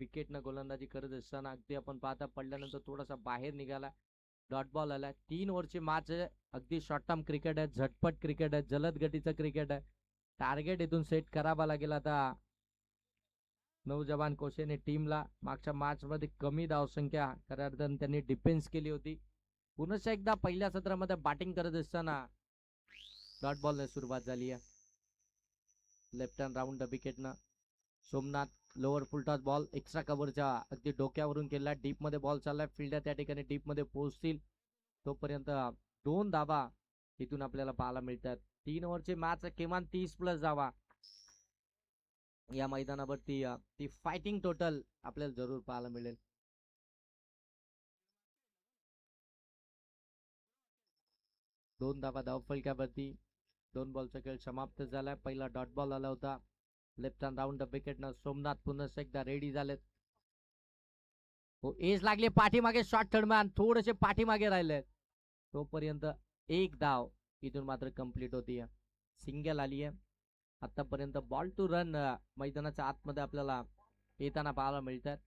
विकेटनं गोलंदाजी करत असताना अगदी आपण पाहता पडल्यानंतर थोडासा बाहेर निघाला. डॉट बॉल आला. 3 ओव्हरची मॅच आहे. अगदी शॉर्ट टर्म क्रिकेट आहे, झटपट क्रिकेट आहे, जलद गतीचं क्रिकेट आहे. टार्गेट इथून सेट करावा लागेल आता नौजवान कोशेने टीमला. मागच्या मॅच मध्ये कमी धावसंख्या खऱ्या अर्थाने त्यांनी डिफेन्स केली होती. पुन्हा एकदा पहिल्या सत्रामध्ये बॅटिंग करत असताना डॉट बॉलने सुरुवात झाली आहे. लेफ्ट हँड राऊंड विकेटनं Somnath lower full toss ball extra कव्हरच्या अगदी डोक्यावरून केला. डीप मध्ये बॉल चाललाय. फिल्डर त्या ठिकाणी डीप मध्ये पोहोचतील तोपर्यंत 2 धावा इथून आपल्याला पाहायला मिळतात. 3 ओव्हरची मॅच किमान 30+ धावा या मैदानावरती ती फायटिंग टोटल आपल्याला जरूर पाहायला मिळेल. दोन धावा धावफलकावरती. 2 बॉलचा खेळ समाप्त झालाय. पहिला डॉट बॉल आला होता. लेफ्ट हँड राऊंड विकेटनं सोमनाथ पुन्हा एकदा रेडी झालेत. हो एज लागले पाठीमागे. शॉर्ट थर्डमॅन थोडेसे पाठीमागे राहिले तोपर्यंत 1 धाव इथून मात्र कंप्लीट होती. सिंगल आली आहे. आतापर्यंत बॉल टू रन मैदानाच्या आतमध्ये आपल्याला येताना पाहायला मिळतात.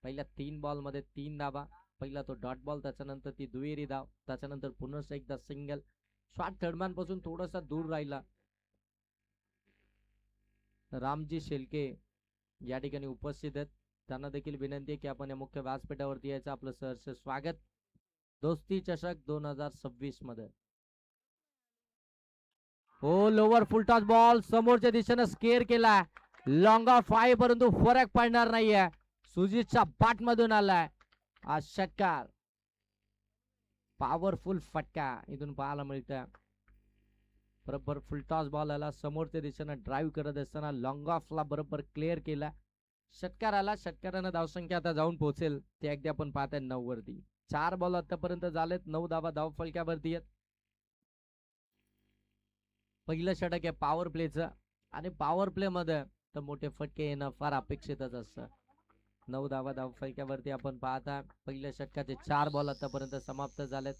पहिल्या 3 बॉल मध्ये 3 धावा. पहिला तो डॉट बॉल, त्याच्यानंतर ती दुहेरी धाव, त्याच्यानंतर पुन्हा एकदा सिंगल. शॉर्ट थर्डमॅन पासून थोडासा दूर राहिला. रामजी शेलके या ठिकाणी उपस्थित आहेत. त्यांना देखील विनंती आहे की आपण या मुख्य व्यासपीठावरती यायचं. आपलं सहर्ष स्वागत दोस्ती चषक 2026 मध्ये. हो लोअर फुल टॉस बॉल समोरच्या दिशेनं स्केअर केला. लॉंग ऑफ आहे परंतु फरक पडणार नाहीये. सुजितच्या बाट मधून आलाय हा षटकार. पॉवरफुल फटका इथून पाहायला मिळतोय. बरोबर फुल टॉस बॉल आला. समोरच्या दिशेनं ड्राईव्ह करत असताना लॉंग ऑफला बरोबर क्लिअर केला. षटकार आला. षटकारानं धावसंख्या आता जाऊन पोहोचेल ते अगदी आपण पाहताय 9 वरती. 4 बॉल आतापर्यंत झालेत. 9 धावा धाव फलक्यावरती आहेत. पहिलं षटक आहे पॉवर प्लेचं आणि पॉवर प्ले मध्ये तर मोठे फटके येणं फार अपेक्षितच असतं. 9 धावा धाव फलक्यावरती आपण पाहता. पहिल्या षटकाचे 4 बॉल आतापर्यंत समाप्त झालेत.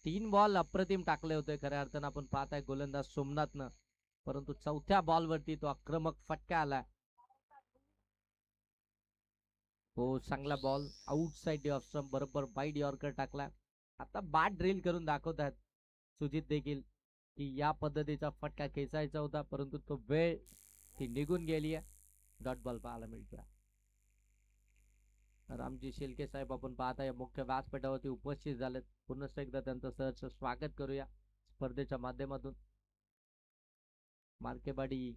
3 बॉल अप्रतिम टाकले होते खऱ्या अर्थानं आपण पाहताय गोलंदाज सोमनाथनं, परंतु 4थ्या बॉल वरती तो आक्रमक फटका आला. हो चांगला बॉल आउटसाइड ऑफ स्टंप बरोबर वाईड यॉर्कर टाकला. आता बॅट ड्रिल करून दाखवतात सुजित देखील की या पद्धतीचा फटका खेचायचा होता, परंतु तो वेळ ती निघून गेली आहे. डॉट बॉल पाहायला मिळतोय. रामजी शेलके साहेब आपण पाहताय मुख्य व्यासपीठावरती उपस्थित झालेत. पुन्हा एकदा त्यांचं सहर्ष स्वागत करूया स्पर्धेच्या माध्यमातून. मार्केवाडी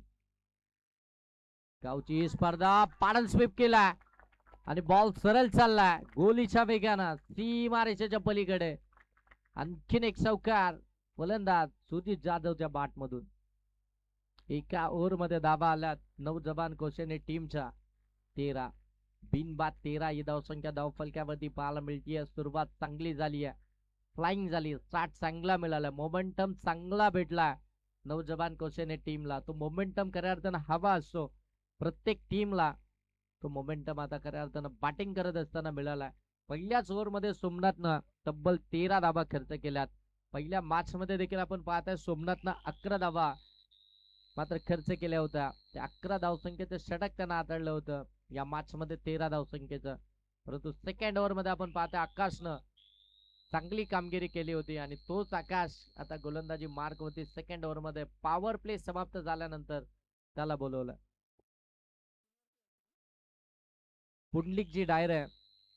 गावची स्पर्धा पाडन स्वीप केला आणि बॉल सरळ चाललाय गोलीच्या वेगानं सीमारेषेच्या पलीकडे. आणखीन एक चौकार. फलंदाज सुजित जाधवच्या बाट मधून. एका ओव्हर मध्ये धावा आल्यात नौजवान कोशेने टीमच्या 13. बिनबाद 13 ही धावसंख्या धाव फलक्यावरती पाहायला मिळतीये. सुरुवात चांगली झाली आहे. फ्लाइंग झाली. स्टार्ट चांगला मिळाला. मोमेंटम चांगला भेटला नौजवान कोशेने टीमला. तो मोमेंटम खऱ्या अर्थानं हवा असतो प्रत्येक टीमला. तो मोमेंटम आता खऱ्या अर्थानं बॅटिंग करत असताना मिळाला. पहिल्याच ओव्हर मध्ये सोमनाथनं तब्बल 13 धावा खर्च केल्यात. पहिल्या मॅच मध्ये देखील आपण पाहताय सोमनाथनं 11 धावा मात्र खर्च केल्या होत्या. त्या 11 धावसंख्येचं षटक त्यांना हाताळलं होतं या मॅच मध्ये 13 धावसंख्येचं. परंतु सेकंड ओव्हर मध्ये आपण पाहतोय आकाशनं चांगली कामगिरी केली होती आणि तोच आकाश आता गोलंदाजी मार्क होती. सेकंड ओव्हर मध्ये पॉवर प्ले समाप्त झाल्यानंतर त्याला बोलवलं. पुंडलिकजी डायरे,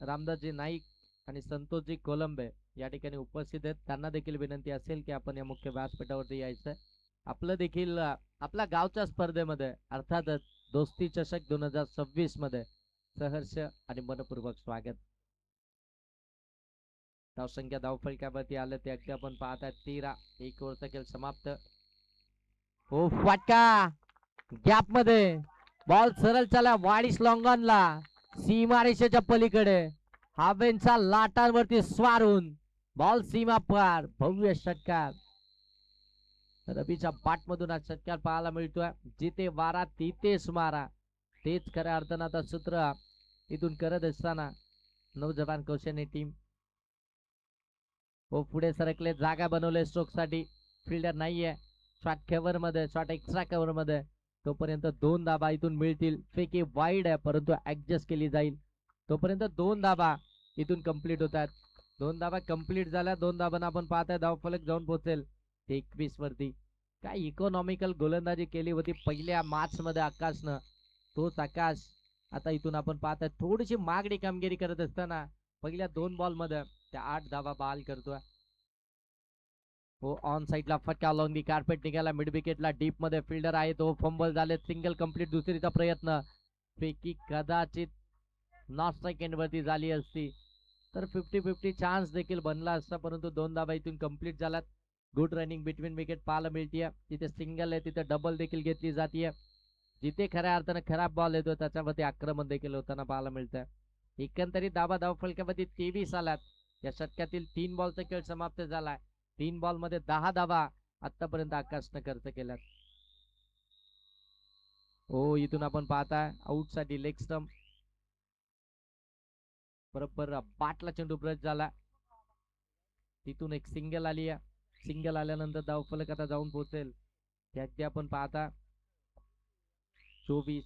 रामदासजी नाईक आणि संतोषजी कोलंबे या ठिकाणी उपस्थित आहेत. त्यांना देखील विनंती असेल की आपण या मुख्य व्यासपीठावरती यायचं. आपलं देखील आपल्या गावच्या स्पर्धेमध्ये अर्थातच दोस्ती चषक 2026 मध्ये सहर्ष आणि मनपूर्वक स्वागत. धावसंख्या धावफलकावरती आलं ते अगदी आपण पाहताय 13. 1 ओव्हरचा खेळ समाप्त. हो फटका गॅप मध्ये बॉल सरळ चला वाडीस लॉंगॉनला सीमारेषेच्या पलीकडे. हावेंचा लाटांवरती स्वार होऊन बॉल सीमा पार. भव्य षटकार रवीच्या बाट मधून हा षटकार पाहायला मिळतोय. जिथे वारा तिथेच मारा तेच खऱ्या अर्थानं आता सूत्र इथून करत असताना नौजवान कौशल्य टीम हो पुढे सरकले. जागा बनवले स्ट्रोक साठी. फिल्डर नाहीये. शॉर्ट कव्हर मध्ये, शॉर्ट एक्स्ट्रा कव्हर मध्ये तोपर्यंत 2 धाबा इथून मिळतील. फेकी वाईड आहे परंतु ऍडजस्ट केली जाईल. तोपर्यंत 2 धाबा इथून कंप्लीट होतात. 2 धाबा कंप्लीट झाल्या. 2 धाबांना आपण पाहताय धावफलक जाऊन पोहोचेल 21 वरती. काय इकॉनॉमिकल गोलंदाजी केली होती पहिल्या मॅच मध्ये आकाशनं. तोच आकाश आता इथून आपण पाहताय थोडीशी मागणी कामगिरी करत असताना पहिल्या 2 बॉल मध्ये त्या 8 धाबा बहाल करतोय. हो ऑन साइडला फटका ऑन दी कार्पेट निघाला. मिड विकेटला डीप मध्ये फिल्डर आहे तो फंबल झाले. Single complete. दुसरीचा प्रयत्न. पैकी कदाचित नॉट सेकंड वरती झाली असती तर 50-50 चान्स देखील बनला असता परंतु 2 धाबा इथून कंप्लीट झाल्यात. गुड रनिंग बिटवीन विकेट पाहायला मिळतीये. तिथे सिंगल आहे तिथे डबल देखील घेतली जाते. जिथे खऱ्या अर्थाने खराब बॉल येतो त्याच्यावरती आक्रमण देखील होताना पाहायला मिळतंय. एकंदरीत धाबा धावफलकावरती 23 आलात. या षटकातील 3 बॉलचा खेळ समाप्त झालाय. 3 बॉल मध्ये 10 धाबा आतापर्यंत आकाशनं खर्च केल्यात. हो इथून आपण पाहताय आउट साठी लेग स्टंप. बरोबर बाटला चेंडू ब्रश झाला. तिथून एक सिंगल आली आहे. सिंगल आल्यानंतर धावफलक आता जाऊन पोहोचेल. त्याची आपण पाहता 24.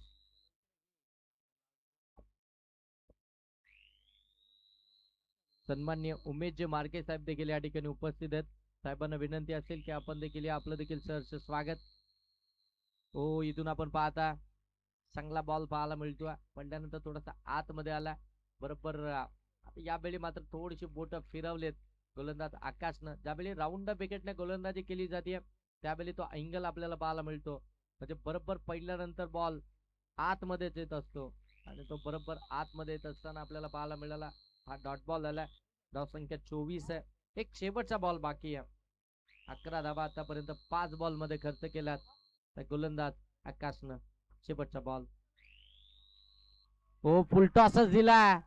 सन्मान्य उमेश जे मार्के साहेब देखील या ठिकाणी उपस्थित आहेत. साहेबांना विनंती असेल की आपण देखील आपलं देखील सहर्ष स्वागत. हो इथून आपण पाहता चांगला बॉल पाहायला मिळतोय पण त्यानंतर थोडासा आतमध्ये आला. बरोबर यावेळी मात्र थोडीशी बोट फिरवलेत गोलंदाज आकाशनं. ज्यावेळी राऊंड विकेटने गोलंदाजी केली जाते त्यावेळी तो अँगल आपल्याला पाहायला मिळतो. म्हणजे बरोबर पहिल्यानंतर बॉल आतमध्येच येत असतो आणि तो बरोबर आतमध्ये येत असताना आपल्याला पाहायला मिळाला. हा डॉट बॉल आला. धाव संख्या 24 आहे. एक शेवटचा बॉल बाकी आहे. 11 धावा आतापर्यंत 5 बॉल मध्ये खर्च केल्यात. गोलंदाज आकाशनं शेवटचा बॉल. हो फुल टॉसच दिला.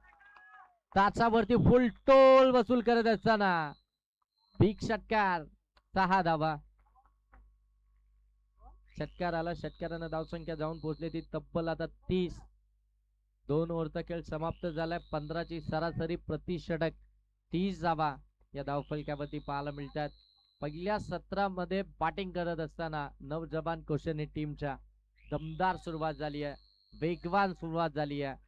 तासावरती फुल टोल वसूल करत असताना बिग षटकार 6 धावा. षटकार आला. षटकारानं धावसंख्या जाऊन पोहोचली ती तब्बल आता 30. 2 ओव्हरचा खेळ समाप्त झालाय. 15ची सरासरी प्रति षटक 30 धावा या धावफलकावरती पाहायला मिळतात. पहिल्या 17 मध्ये बॅटिंग करत असताना नवजवान कोशनी टीमच्या दमदार सुरुवात झाली आहे. वेगवान सुरुवात झाली आहे.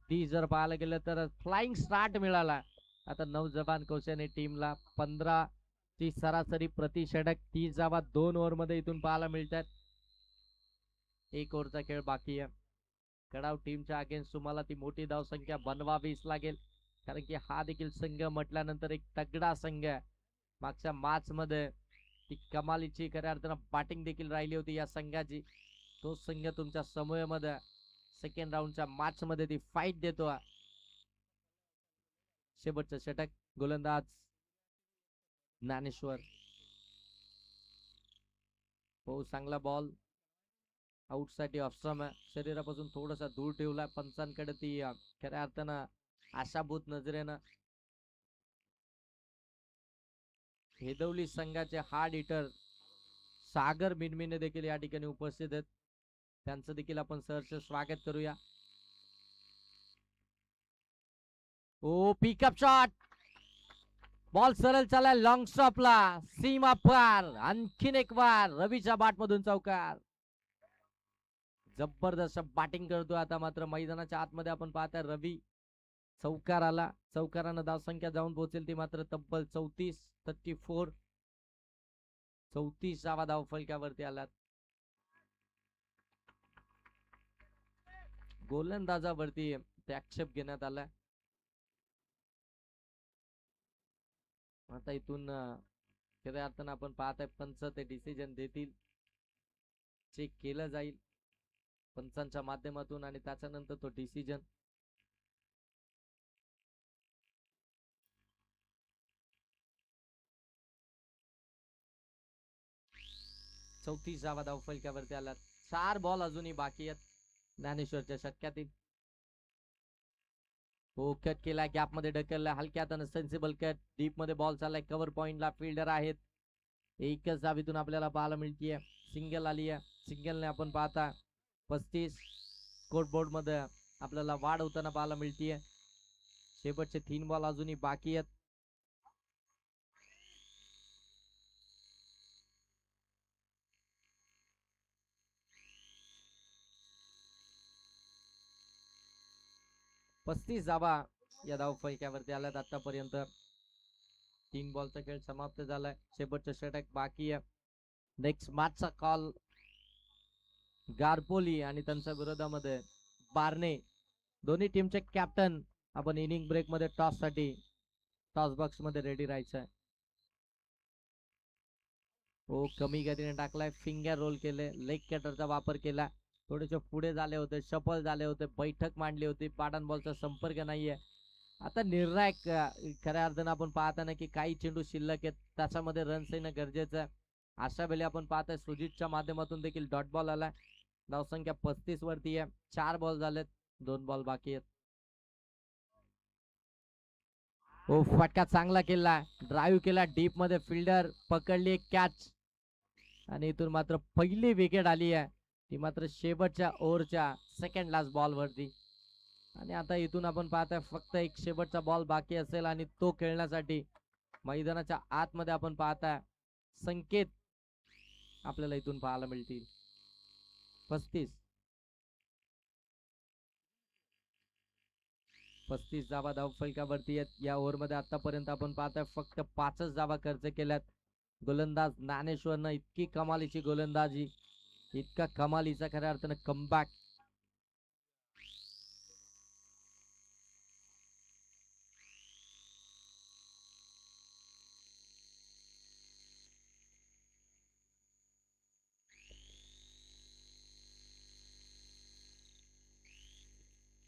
ती जर पाहायला गेलं तर फ्लाइंग स्टार्ट मिळाला. आता नवजवान कोशनी टीमला 15 ची सरासरी प्रति षटक 30 धावा 2 ओव्हर मध्ये इथून पाहायला मिळतात. 1 ओव्हरचा खेळ बाकी आहे. कडाव टीमच्या अगेन्स्ट तुम्हाला ती मोठी धाव संख्या बनवावीच लागेल कारण की हा देखील संघ म्हटल्यानंतर एक तगडा संघ आहे. मागच्या मॅच मध्ये ती कमालीची खऱ्या अर्थानं बॅटिंग देखील राहिली होती या संघाची. तो संघ तुमच्या समूहामध्ये सेकंड राऊंडच्या मॅच मध्ये ती फाईट देतो. शेवटचं षटक गोलंदाज ज्ञानेश्वर. हो चांगला बॉल आउट साठी ऑप्शन आहे. शरीरापासून थोडासा दूर ठेवला. पंचांकडे ती खऱ्या अर्थानं आशाभूत नजरेनं हेदवली संघाचे हार्ड हिटर सागर मिनमिने देखील या ठिकाणी उपस्थित आहेत. त्यांचं देखील आपण सहर्ष स्वागत करूया. ओ पिकअप शॉट. बॉल सरळ चालला लॉंग स्टॉपला. सीमा पार. आणखीन एक वार रवीच्या बॅट मधून चौकार. जबरदस्त बॅटिंग करतोय आता मात्र मैदानाच्या आतमध्ये आपण पाहताय रवी. चौकार आला. चौकारानं धावसंख्या जाऊन पोहोचेल ती मात्र तब्बल 34. 34 धावा धावफलकावरती आलात. गोलंदाजावरती आक्षेप घेण्यात आला. आता इथून खऱ्या अर्थानं आपण पाहताय पंच ते डिसिजन देतील. चेक केलं जाईल पंचांच्या माध्यमातून आणि त्याच्यानंतर तो डिसिजन. चौतीस धावा धावफलकावरती आल्यात. 4 बॉल अजूनही बाकी आहेत ज्ञानेश्वरच्या षटकातील. हो कट केला. गॅप मध्ये ढकलला. हलक्या हाताने सेन्सिबल कट. डीप मध्ये बॉल चाललाय. कव्हर पॉइंटला फिल्डर आहेत. एकच धावीतून आपल्याला पाहायला मिळतीये. सिंगल आली आहे. सिंगलने आपण पाहता 35 स्कोरबोर्ड मध्ये आपल्याला वाढ होताना पाहायला मिळतीये. शेवटचे 3 बॉल अजूनही बाकी आहेत. 35 धावा या धाव फलक्यावरती आल्यात आतापर्यंत. 3 बॉलचा खेळ समाप्त झालाय. शेवटचा षटक बाकी आहे. नेक्स्ट मॅचचा कॉल गारपोली आणि त्यांच्या विरोधामध्ये बारणे, दोन्ही टीमचे कॅप्टन. आपण इनिंग ब्रेक मध्ये टॉस साठी टॉस बॉक्स मध्ये रेडी राहायचंय. हो, कमी गतीने टाकलाय, फिंगर रोल केले, लेग कटरचा वापर केला, थोडेसे पुढे झाले होते, सफल झाले होते, बैठक मांडली होती, पाटण बॉलचा संपर्क नाहीये. आता निर्णायक खऱ्या अर्थानं आपण पाहताना की काही चेंडू शिल्लक आहेत, त्याच्यामध्ये रन्स येणं गरजेचं आहे. अशा वेळी आपण पाहतोय सुजितच्या माध्यमातून देखील डॉट बॉल आलाय. धावसंख्या 35 वरती आहे. 4 बॉल झालेत, 2 बॉल बाकी आहेत. हो, फटका चांगला केला, ड्राईव्ह केला डीप मध्ये, फिल्डर पकडली एक कॅच आणि इथून मात्र पहिली विकेट आली आहे. ती मात्र शेवटच्या ओव्हरच्या सेकंड लास्ट बॉल वरती. आणि आता इथून आपण पाहताय फक्त एक शेवटचा बॉल बाकी असेल आणि तो खेळण्यासाठी मैदानाच्या आतमध्ये आपण पाहताय संकेत आपल्याला इथून पाहायला मिळतील. 35 धावा धाव फलकावरती आहेत. या ओव्हर मध्ये आतापर्यंत आपण पाहताय फक्त 5च धावा खर्च केल्यात. गोलंदाज ज्ञानेश्वरनं इतकी कमालीची गोलंदाजी, इतका कमालीचा खऱ्या अर्थानं कमबॅक.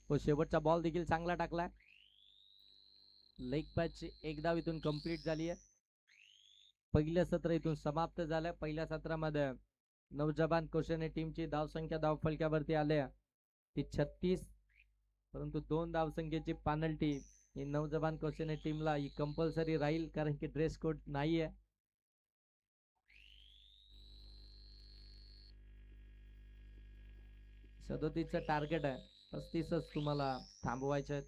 तो शेवटचा बॉल देखील चांगला टाकलाय. लेग पॅच एक धाव इथून कंप्लीट झाली आहे. पहिलं सत्र इथून समाप्त झालं. पहिल्या सत्रामध्ये नवजवान कोशेने टीमची धावसंख्या धाव फलक्यावरती आल्या ती 36, परंतु 2 धावसंख्येची पेनल्टी ही नवजवान कोशेने टीमला ही कंपल्सरी राहील, कारण की ड्रेस कोड नाहीये. सदोतीसचं टार्गेट आहे, 35च तुम्हाला थांबवायचे आहेत.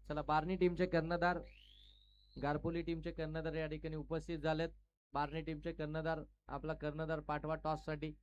चला, बार्नी टीमचे कर्णधार, गारपोली टीमचे कर्णधार या ठिकाणी उपस्थित झालेत. बार्नी टीमचे कर्णधार, आपला कर्णधार पाठवा टॉस साठी.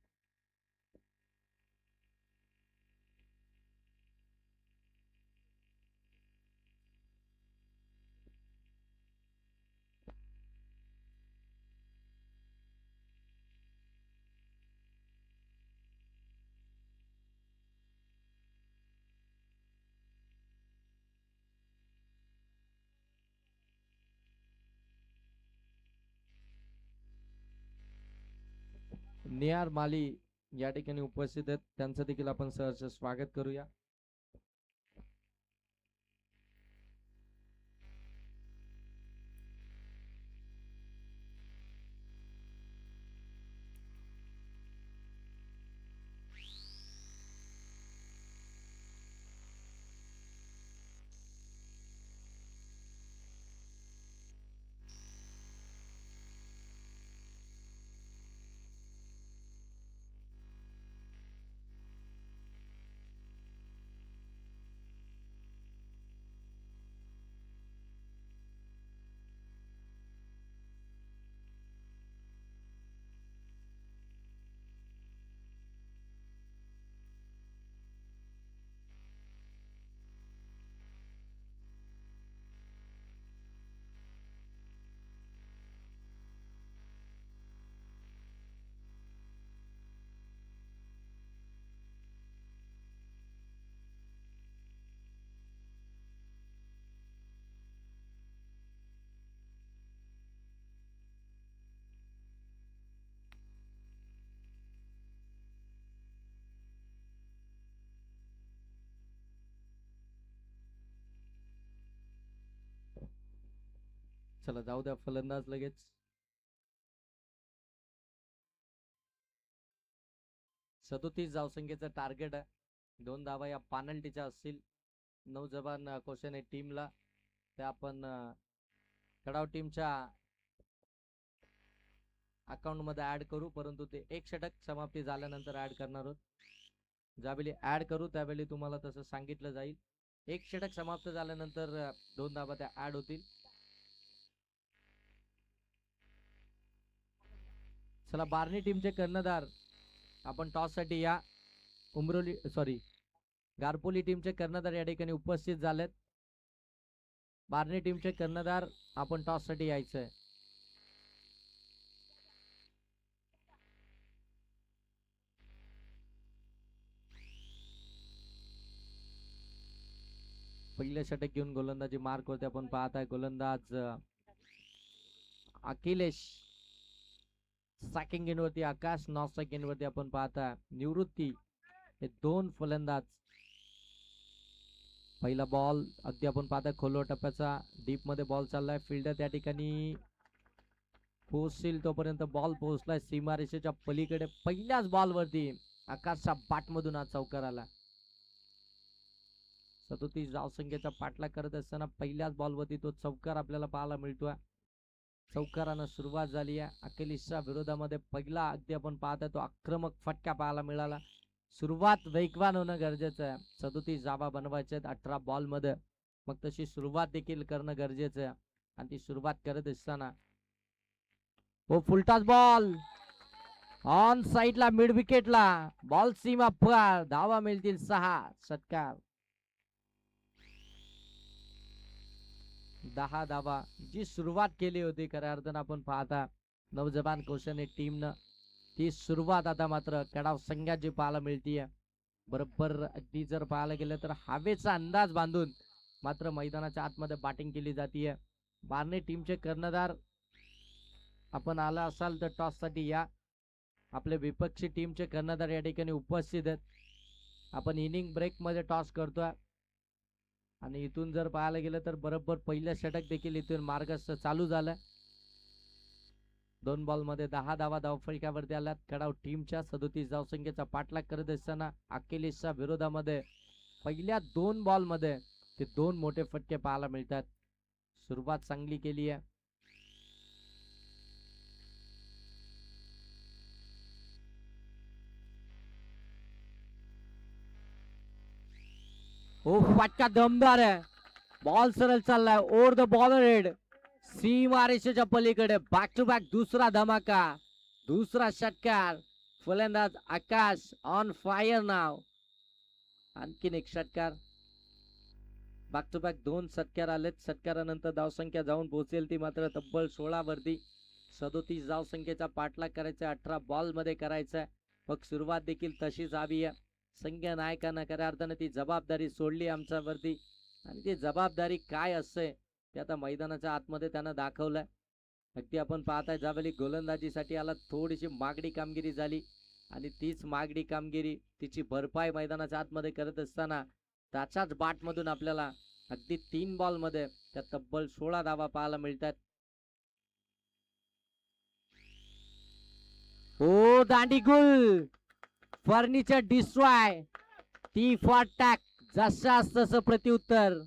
निहार माली या ठिकाणी उपस्थित आहेत, त्यांचं देखील आपण सहर्ष स्वागत करूया. चला जाऊ द्या फलंदाज लगेच. 37 धावसंख्येचं टार्गेट आहे. 2 धावा या पेनल्टीच्या असतील नवजवान कोशेने टीमला. ते आपण कडाव टीमच्या अकाउंट मध्ये ऍड करू, परंतु ते एक षटक समाप्ती झाल्यानंतर ऍड करणार आहोत. ज्यावेळी ऍड करू त्यावेळी तुम्हाला तसं सांगितलं जाईल. एक षटक समाप्त झाल्यानंतर 2 धावा त्या ऍड होतील. चला, बार्नी टीमचे कर्णधार, आपण टॉस साठी या. उमरोली सॉरी गारपोली टीमचे कर्णधार या ठिकाणी उपस्थित झालेत. बार्ने टीमचे कर्णधार आपण टॉस साठी यायचंय. पहिल्या षटक घेऊन गोलंदाजी मार्क होते आपण पाहत आहे. गोलंदाज अखिलेश, स्ट्रायकिंग एंडवरती आकाश, नॉन स्ट्राइक एंडवरती आपण पाहता निवृत्ती. हे दोन फलंदाज. पहिला बॉल अगदी आपण पाहता खोलवर टप्प्याचा डीप मध्ये बॉल चाललाय. फिल्डर त्या ठिकाणी पोहोचतील तोपर्यंत बॉल पोहोचलाय सीमारेषेच्या पलीकडे. पहिल्याच बॉल वरती आकाशच्या बाट मधून हा चौकार आला. 37 धावसंख्येचा पाठलाग करत असताना पहिल्याच बॉल वरती तो चौकार आपल्याला पाहायला मिळतोय. चौकारानं सुरुवात झाली आहे. अखिलेशच्या विरोधामध्ये पहिला अगदी आपण पाहता तो आक्रमक फटका पाहायला मिळाला. सुरुवात वेगवान होणं गरजेचं आहे. 37 धावा बनवायच्या आहेत 18 बॉल मध्ये. मग तशी सुरुवात देखील करणं गरजेचं आहे. आणि ती सुरुवात करत असताना हो फुलटाच बॉल ऑन साइडला मिड विकेटला बॉल सीमा पार. धावा मिळतील 6. षटकार 10 धावा. जी सुरुवात केली होती खऱ्या अर्थानं आपण पाहता नवजवान कौशल्य टीमनं ती सुरुवात आता मात्र कडाव संघात जी पाहायला मिळतीये. बरोबर अगदी जर पाहायला गेलं तर हवेचा अंदाज बांधून मात्र मैदानाच्या आतमध्ये बॅटिंग केली जातीये. बार्ने टीमचे कर्णधार आपण आला असाल तर टॉस साठी या. आपले विपक्षी टीमचे कर्णधार या ठिकाणी उपस्थित आहेत. आपण इनिंग ब्रेक मध्ये टॉस करतोय आणि इथून जर पाहायला गेलं तर बरोबर पहिल्या षटक देखील इथून मार्गस्थ चालू झालं. 2 बॉल मध्ये 10 धावा धावफलकावरती आल्यात. कडाव टीमच्या 37 धावसंख्येचा पाठलाग करत असताना अखिलेशच्या विरोधामध्ये पहिल्या 2 बॉल मध्ये ते 2 मोठे फटके पाहायला मिळतात. सुरुवात चांगली केली आहे. हो फटका दमदार आहे. बॉल सरळ चाललाय ओव्हर द बॉलर हेड सीमारेषेच्या पलीकडे. बॅक टू बॅक दुसरा धमाका, दुसरा षटकार. फलंदाज आकाश ऑन फायर नाव. आणखीन एक षटकार. बॅक टू बॅक 2 षटकार आलेत. षटकारानंतर धावसंख्या जाऊन पोहोचेल ती मात्र तब्बल 16 वरती. 37 धावसंख्येचा पाठलाग करायचा 18 बॉल मध्ये करायचा. मग सुरुवात देखील तशीच हवी आहे. संघ नायकानं खऱ्या अर्थानं ती जबाबदारी सोडली आमच्यावरती आणि ती जबाबदारी काय असते ते आता मैदानाच्या आतमध्ये त्यानं दाखवलंय. अगदी आपण पाहताय ज्यावेळी गोलंदाजीसाठी आला थोडीशी मागडी कामगिरी झाली आणि तीच मागडी कामगिरी तिची भरपाई मैदानाच्या आतमध्ये करत असताना त्याच्याच बाट मधून आपल्याला अगदी 3 बॉल मध्ये त्या तब्बल 16 धावा पाहायला मिळतात. हो दांडीगुल फर्निचर डिस्ट्रॉय ती फॉटॅक जशास तसं प्रत्युत्तर.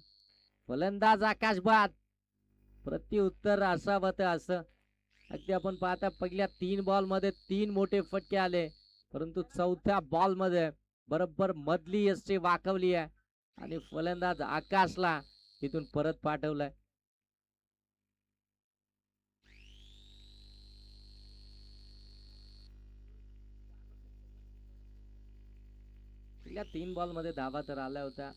फलंदाज आकाश बाद. प्रत्युत्तर असावं तर असं. अगदी आपण पाहता पहिल्या 3 बॉल मध्ये 3 मोठे फटके आले परंतु चौथ्या बॉल मध्ये बरोबर मधली यष्टी वाकवली आहे आणि फलंदाज आकाशला तिथून परत पाठवलंय. पहिल्या 3 बॉल मध्ये धावा तर आल्या होत्या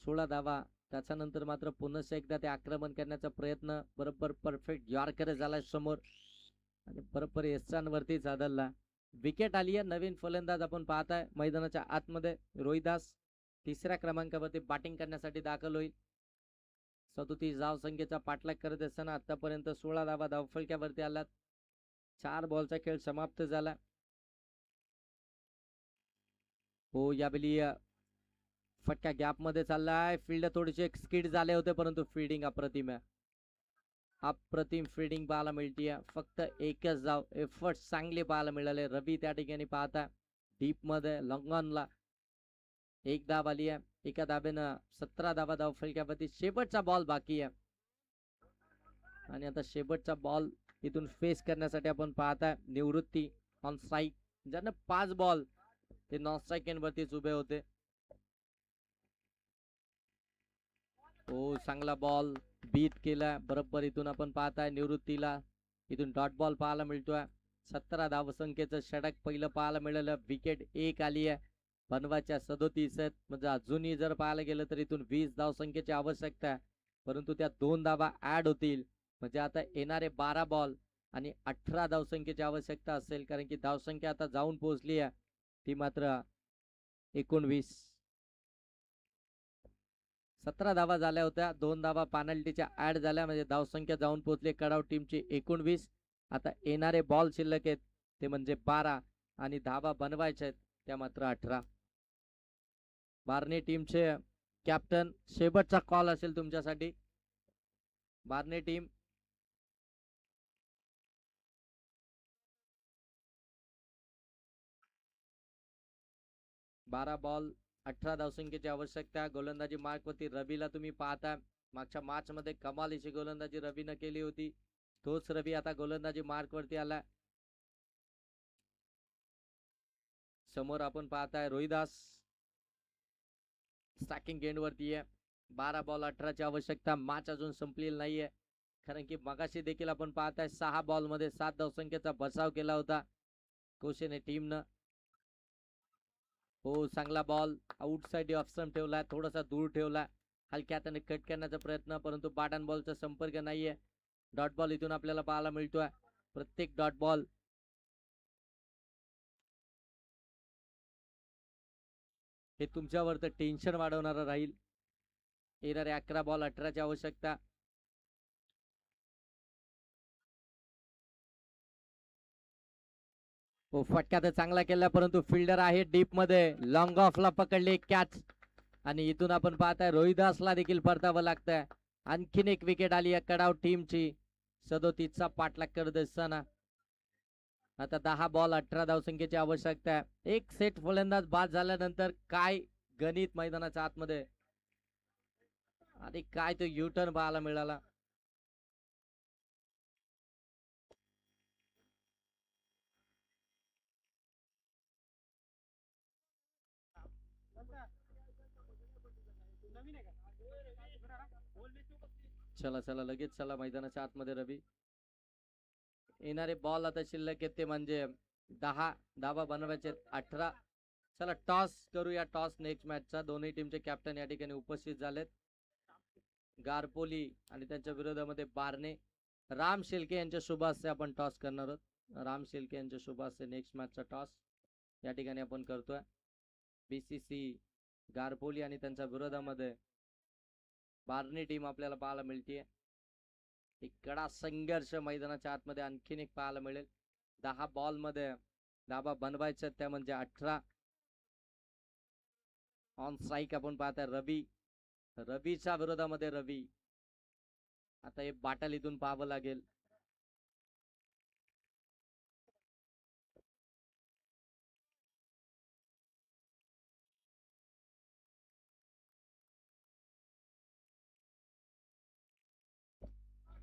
16 धावा. त्याच्यानंतर मात्र पुन्हा एकदा ते आक्रमण करण्याचा प्रयत्न बरोबर परफेक्ट यॉर्कर झाला समोर आणि बरोबर यशांवरती आदळला. विकेट आली आहे. नवीन फलंदाज आपण पाहताय मैदानाच्या आतमध्ये रोहिदास 3ऱ्या क्रमांकावरती बॅटिंग करण्यासाठी दाखल होईल. 37 धावसंख्येचा पाठलाग करत असताना आतापर्यंत 16 धावा धावफलक्यावरती आल्यात. 4 बॉलचा खेळ समाप्त झाला. हो यावेळी फटका गॅप मध्ये चाललाय. फील्ड थोडेसे स्किड झाले होते परंतु फील्डिंग अप्रतिम आहे. अप्रतिम फील्डिंग पाहायला मिळतीये. फक्त एकच धाव एफर्ट चांगले पाहायला मिळाले. रवी त्या ठिकाणी पाहता डीप मध्ये लॉंगॉनला 1 धाव आली आहे. एका धावेनं 17 धावा धावफलक्यावरती. शेवटचा बॉल बाकी आहे आणि आता शेवटचा बॉल इथून फेस करण्यासाठी आपण पाहताय निवृत्ती ऑन स्ट्राइक ज्यानं 5 बॉल ते नॉन स्ट्राइक वरतीच उभे होते. हो चांगला बॉल बीट केला बरोबर. इथून आपण पाहताय निवृत्तीला इथून डॉट बॉल पाहायला मिळतोय. 17 धावसंख्येचं षटक पहिलं पाहायला मिळालं. विकेट एक आली आहे. बनवाच्या 37 आहेत. म्हणजे अजूनही जर पाहायला गेलं तर इथून 20 धावसंख्येची आवश्यकता आहे, परंतु त्या 2 धावा ऍड होतील. म्हणजे आता येणारे 12 बॉल आणि 18 धावसंख्येची आवश्यकता असेल, कारण की धावसंख्या आता जाऊन पोहोचली आहे ती मात्र 19. 17 धावा झाल्या होत्या. 2 धावा पेनल्टीच्या ऍड झाल्या, म्हणजे धावसंख्या जाऊन पोहोचली कडाव टीमची 19. आता येणारे बॉल शिल्लक आहेत ते म्हणजे 12 आणि धावा बनवायच्या आहेत त्या मात्र 18. बार्ने टीमचे कॅप्टन, शेवटचा कॉल असेल तुमच्यासाठी. बार्ने टीम, 12 बॉल 18 धावसंख्येची आवश्यकता. गोलंदाजी मार्कवरती रवीला तुम्ही पाहता. मागच्या मॅच मध्ये कमालीची गोलंदाजी रवीनं केली होती. तोच रवी आता गोलंदाजी मार्कवरती आला. समोर आपण पाहताय रोहिदास स्टॅकिंग एंड वरती आहे. 12 बॉल 18 ची आवश्यकता. मॅच अजून संपलेली नाहीये, कारण की मगाशी देखील आपण पाहताय 6 बॉल मध्ये 7 धावसंख्येचा बचाव केला होता कोशेने टीमनं. हो, चांगला ball out side off stump ठेवला, थोडासा दूर ठेवला, हलक्या हाताने कट करण्याचा प्रयत्न, परंतु बॅट बॉलचा संपर्क नाहीये. डॉट बॉल इथून आपल्याला पाहायला मिळतोय. प्रत्येक डॉट बॉल हे तुमच्यावर तर टेन्शन वाढवणार राहील. येणारे 11 बॉल 18 ची आवश्यकता. हो, फटका तर चांगला केला, परंतु फिल्डर आहे डीप मध्ये, लॉंग ऑफला पकडले कॅच. आणि इथून आपण पाहताय रोहिदासला देखील परतावं लागतंय. आणखीन एक विकेट आली आहे कडाव टीमची. 37चा पाठलाग करत असताना आता 10 बॉल 18 धावसंख्येची आवश्यकता आहे. एक सेट फलंदाज बाद झाल्यानंतर काय गणित मैदानाच्या आतमध्ये, आणि काय तो युटर्न पाहायला मिळाला. चला चला लगेच चला मैदानाच्या आतमध्ये रवी. येणारे बॉल आता शिल्लक आहेत ते म्हणजे 10 धावा बनवायचे 18. चला टॉस करूया. टॉस नेक्स्ट मॅचचा. दोन्ही टीमचे कॅप्टन या ठिकाणी उपस्थित झालेत. गारपोली आणि त्यांच्या विरोधामध्ये बारणे. राम शेलके यांच्या शुभ हस्ते आपण टॉस करणार आहोत. राम शेलके यांच्या शुभ हस्ते नेक्स्ट मॅचचा टॉस या ठिकाणी आपण करतोय. बीसीसी गारपोली आणि त्यांच्या विरोधामध्ये बारणे टीम आपल्याला पाहायला मिळतीये. एक कडा संघर्ष मैदानाच्या आतमध्ये आणखीन एक पाहायला मिळेल. 10 बॉल मध्ये धाबा बनवायच्या त्या म्हणजे 18. ऑन स्ट्राईक आपण पाहताय रवी. रवीच्या विरोधामध्ये रवी. आता हे बाटल इथून पाहावं लागेल.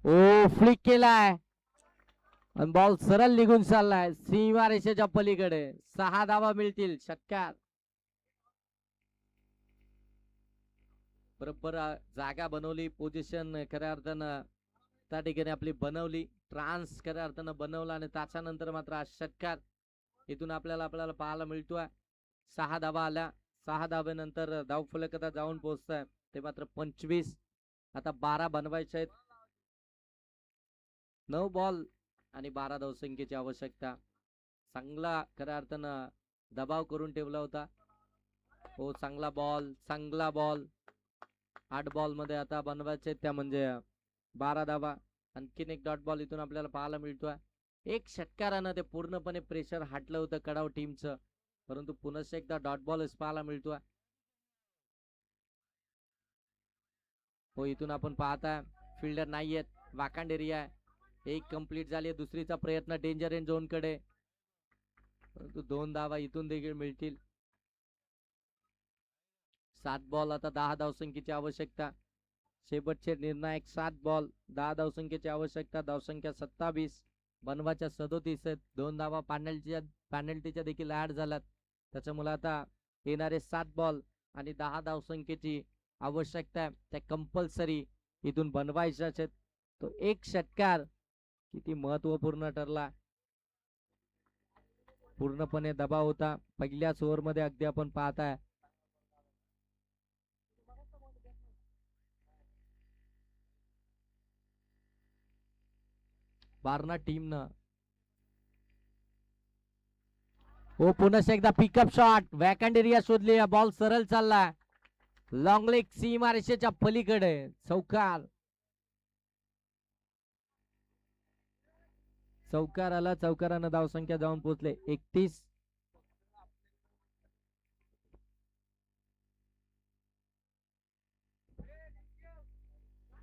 ओ, फ्लिक केलाय आणि बॉल सरळ निघून चाललाय सीमा रेषेच्या पलीकडे. 6 धावा मिळतील. षटकार. बरोबर जागा बनवली, पोझिशन खऱ्या अर्थानं त्या ठिकाणी आपली बनवली, ट्रान्स खऱ्या अर्थानं बनवला, आणि त्याच्यानंतर मात्र षटकार इथून आपल्याला पाहायला मिळतोय. 6 धावा आल्या. 6 धावेनंतर धावफलक आता जाऊन पोहोचताय ते मात्र 25. आता 12 बनवायचे आहेत. 9 बॉल आणि 12 धावसंख्येची आवश्यकता. चांगला खऱ्या अर्थानं दबाव करून ठेवला होता. हो, चांगला बॉल, चांगला बॉल. 8 बॉल मध्ये आता बनवायचे त्या म्हणजे 12 धावा. आणखीन एक डॉट बॉल इथून आपल्याला पाहायला मिळतोय. एक षटकारानं ते पूर्णपणे प्रेशर हटलं होतं कडाव टीमचं, परंतु पुन्हा एकदा डॉट बॉलच पाहायला मिळतोय. हो, इथून आपण पाहताय फिल्डर नाहीयेत, वाकांड एरिया आहे. एक कंप्लीट झाली. दुसरीचा प्रयत्न डेंजर एंड झोन कडे, परंतु 2 धावा इथून देखील मिळतील. 7 बॉल आता 10 धावसंख्येची आवश्यकता. शेवटचे निर्णायक 7 बॉल 10 धावसंख्येची आवश्यकता. धावसंख्या 27, बनवाच्या 37 आहेत. 2 धावा पॅनल्टीच्या देखील ऍड झाल्यात. त्याच्यामुळे आता येणारे 7 बॉल आणि 10 धावसंख्येची आवश्यकता त्या कंपल्सरी इथून बनवायच्याच आहेत. तो एक षटकार किती महत्वपूर्ण ठरला. पूर्णपणे दबाव होता पहिल्याच ओव्हर मध्ये अगदी आपण पाहताय. बारणा टीम न हो पुन्हा एकदा पिकअप शॉट वॅकंड एरिया शोधली बॉल सरळ चालला लॉंग लेग सीमा रेषेच्या पलीकडे चौकार. चौकार आला चौकारानं धावसंख्या जाऊन पोहोचले 31.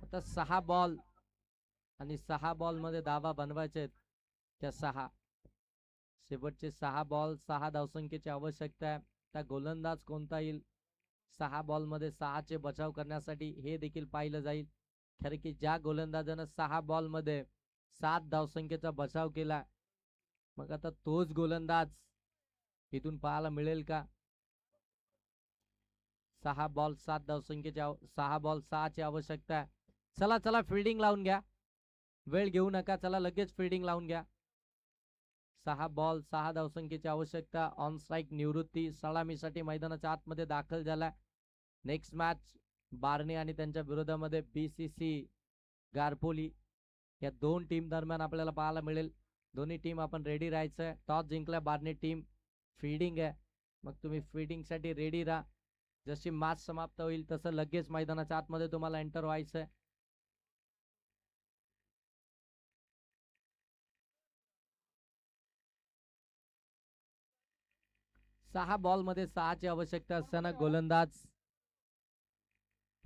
आता 6 बॉल आणि 6 बॉल मध्ये धावा बनवायचे त्या 6 शेवटचे 6 बॉल 6 धावसंख्येची आवश्यकता आहे. त्या गोलंदाज कोणता येईल 6 बॉल मध्ये 6 चे बचाव करण्यासाठी हे देखील पाहिलं जाईल. खरं की ज्या गोलंदाजानं 6 बॉल मध्ये 7 धावसंख्येचा बचाव केला मग आता तोच गोलंदाज इथून पाहायला मिळेल का. 6 बॉल 7 धावसंख्येच्या 6 बॉल 6 ची आवश्यकता आहे. चला चला फिल्डिंग लावून घ्या वेळ घेऊ नका चला लगेच फिल्डिंग लावून घ्या. 6 बॉल 6 धावसंख्येची आवश्यकता. ऑन स्ट्राईक निवृत्ती सलामीसाठी मैदानाच्या आतमध्ये दाखल झाला. नेक्स्ट मॅच बार्नी आणि त्यांच्या विरोधामध्ये बीसीसी गारपोली या दोन टीम दरम्यान आपल्याला पाहायला मिळेल. दोन्ही टीम आपण रेडी राहायचंय. टॉस जिंकला बार्नी टीम फील्डिंग आहे मग तुम्ही फील्डिंग साठी रेडी राहा. जशी मॅच समाप्त होईल तसं लगेच मैदानाच्या आतमध्ये तुम्हाला एंटर व्हायचंय. सहा बॉल मध्ये 6 ची आवश्यकता असताना गोलंदाज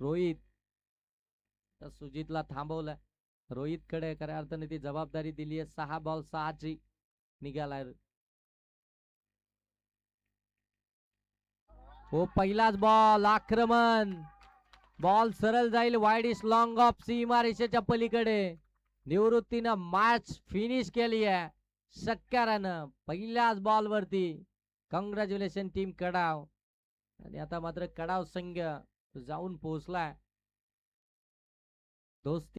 रोहित तर सुजितला थांबवलंय. रोहित कडे खऱ्या अर्थाने ती जबाबदारी दिली आहे. 6 बॉल 6 ची निघालाय. हो पहिलाच बॉल आक्रमण बॉल सरळ जाईल वाईड इस लॉंग ऑफ सीमा रेषेच्या पलीकडे. निवृत्तीनं मॅच फिनिश केली आहे षटकारानं पहिल्याच बॉल वरती. कॉंग्रॅच्युलेशन टीम कडाव. आणि आता मात्र कडाव संघ जाऊन पोहोचलाय दोस्ती